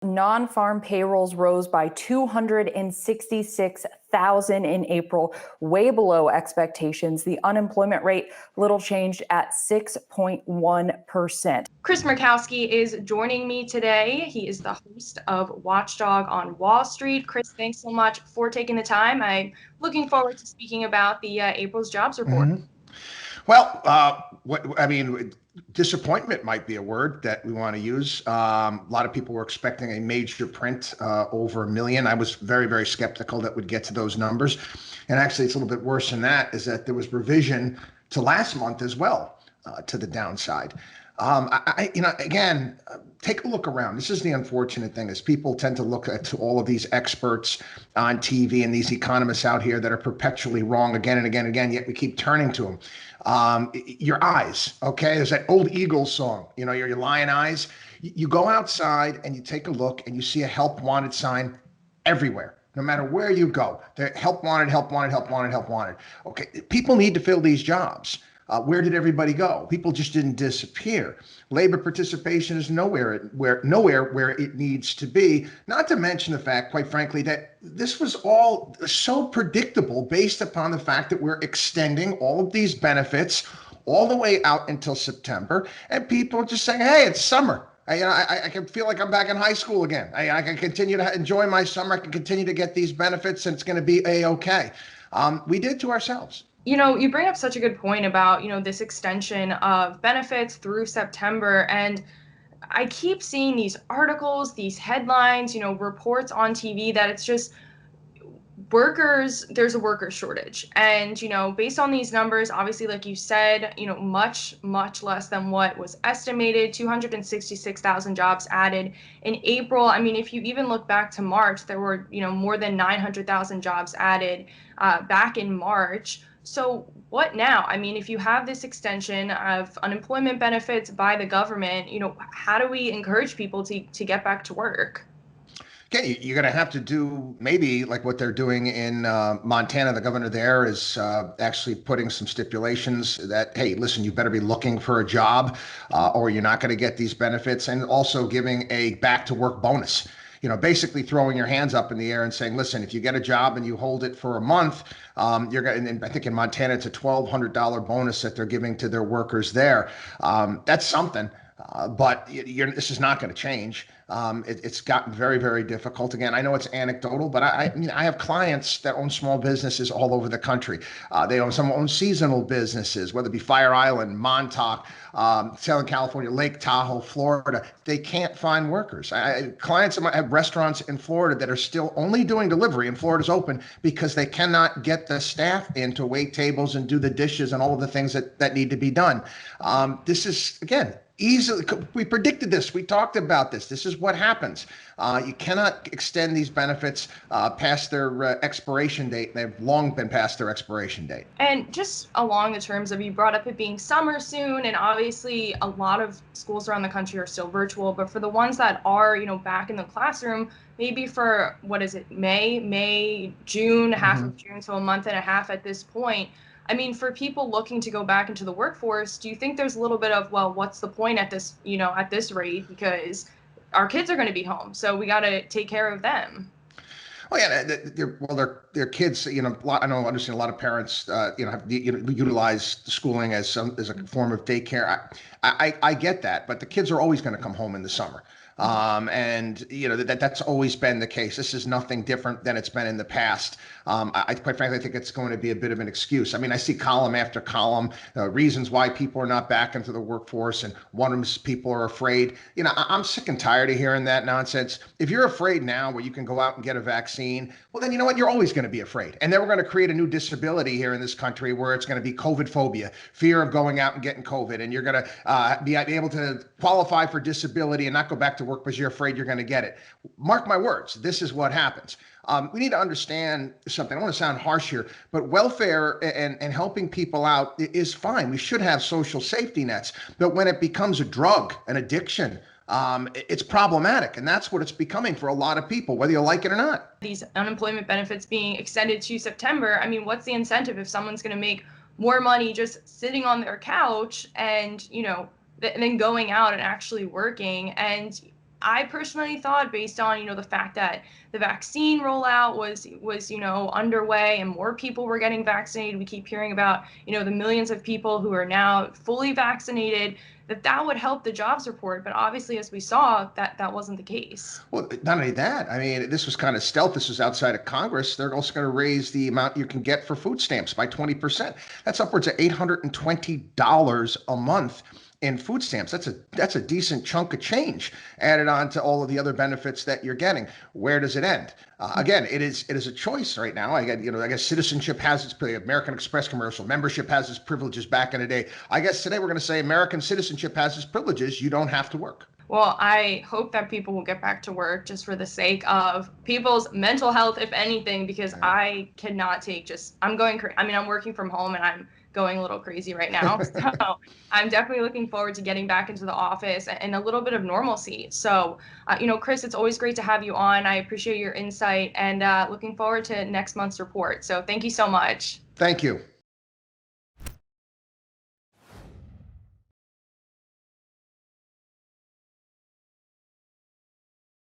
Non-farm payrolls rose by 266,000 in April, way below expectations. The unemployment rate little changed at 6.1%. Chris Markowski is joining me today. He is the host of Watchdog on Wall Street. Chris, thanks so much for taking the time. I'm looking forward to speaking about the April's jobs report. Mm-hmm. Disappointment might be a word that we want to use. A lot of people were expecting a major print over 1 million. I was very, very skeptical that would get to those numbers. And actually, it's a little bit worse than that, is that there was revision to last month as well, to the downside. Take a look around. This is the unfortunate thing, is people tend to look at all of these experts on TV and these economists out here that are perpetually wrong again and again and again, yet we keep turning to them. Your eyes, okay? There's that old Eagles song, your lion eyes. You go outside and you take a look and you see a help wanted sign everywhere. No matter where you go, they're help wanted, help wanted, help wanted, help wanted. Okay, people need to fill these jobs. Where did everybody go? People just didn't disappear. Labor participation is nowhere where it needs to be. Not to mention the fact, quite frankly, that this was all so predictable based upon the fact that we're extending all of these benefits all the way out until September, and people are just saying, "Hey, it's summer. I can feel like I'm back in high school again. I can continue to enjoy my summer. I can continue to get these benefits, and it's going to be a-okay." We did to ourselves. You bring up such a good point about, this extension of benefits through September. And I keep seeing these articles, these headlines, reports on TV that it's just there's a worker shortage. And, based on these numbers, obviously, like you said, much, much less than what was estimated, 266,000 jobs added in April. I mean, if you even look back to March, there were, more than 900,000 jobs added back in March. So what now? I mean, if you have this extension of unemployment benefits by the government, how do we encourage people to get back to work? Okay, you're going to have to do maybe like what they're doing in Montana. The governor there is actually putting some stipulations that, hey, listen, you better be looking for a job or you're not going to get these benefits, and also giving a back to work bonus. Basically throwing your hands up in the air and saying, listen, if you get a job and you hold it for a month, you're going. And I think in Montana, it's a $1,200 bonus that they're giving to their workers there. That's something. But this is not going to change. It's gotten very, very difficult. Again, I know it's anecdotal, but I have clients that own small businesses all over the country. Some own seasonal businesses, whether it be Fire Island, Montauk, Southern California, Lake Tahoe, Florida. They can't find workers. Clients of mine have restaurants in Florida that are still only doing delivery, and Florida's open because they cannot get the staff in to wait tables and do the dishes and all of the things that need to be done. This is, again, easily, we predicted this. We talked about this. This is what happens. You cannot extend these benefits past their expiration date. They've long been past their expiration date. And just along the terms of, you brought up it being summer soon, and obviously a lot of schools around the country are still virtual, but for the ones that are, back in the classroom, maybe for, May, June, half of June, so a month and a half at this point. I mean, for people looking to go back into the workforce, do you think there's a little bit of, well, what's the point at this, at this rate? Because our kids are going to be home, so we got to take care of them. Oh yeah, their kids. I understand a lot of parents, have utilize schooling as a form of daycare. I get that, but the kids are always going to come home in the summer. And that's always been the case. This is nothing different than it's been in the past. I quite frankly think it's going to be a bit of an excuse. I mean, I see column after column reasons why people are not back into the workforce, and one of them is people are afraid. I'm sick and tired of hearing that nonsense. If you're afraid now, where you can go out and get a vaccine, well, then you know what? You're always going to be afraid. And then we're going to create a new disability here in this country where it's going to be COVID-Phobia, fear of going out and getting COVID, and you're going to be able to qualify for disability and not go back to work because you're afraid you're going to get it. Mark my words, this is what happens. We need to understand something. I don't want to sound harsh here, but welfare and helping people out is fine. We should have social safety nets. But when it becomes a drug, an addiction, it's problematic. And that's what it's becoming for a lot of people, whether you like it or not. These unemployment benefits being extended to September, I mean, what's the incentive if someone's going to make more money just sitting on their couch and, then going out and actually working? And I personally thought, based on, the fact that the vaccine rollout was underway and more people were getting vaccinated. We keep hearing about, the millions of people who are now fully vaccinated, that would help the jobs report. But obviously, as we saw, that wasn't the case. Well, not only that, I mean, this was kind of stealth. This was outside of Congress. They're also going to raise the amount you can get for food stamps by 20%. That's upwards of $820 a month in food stamps. That's a decent chunk of change added on to all of the other benefits that you're getting. Where does it end? Again, it is a choice right now. I guess citizenship has its American Express commercial. Membership has its privileges back in the day. I guess today we're going to say American citizenship has its privileges. You don't have to work. Well, I hope that people will get back to work just for the sake of people's mental health, if anything, because I cannot take I'm working from home and I'm going a little crazy right now. So I'm definitely looking forward to getting back into the office and a little bit of normalcy. So, Chris, it's always great to have you on. I appreciate your insight and looking forward to next month's report. So thank you so much. Thank you.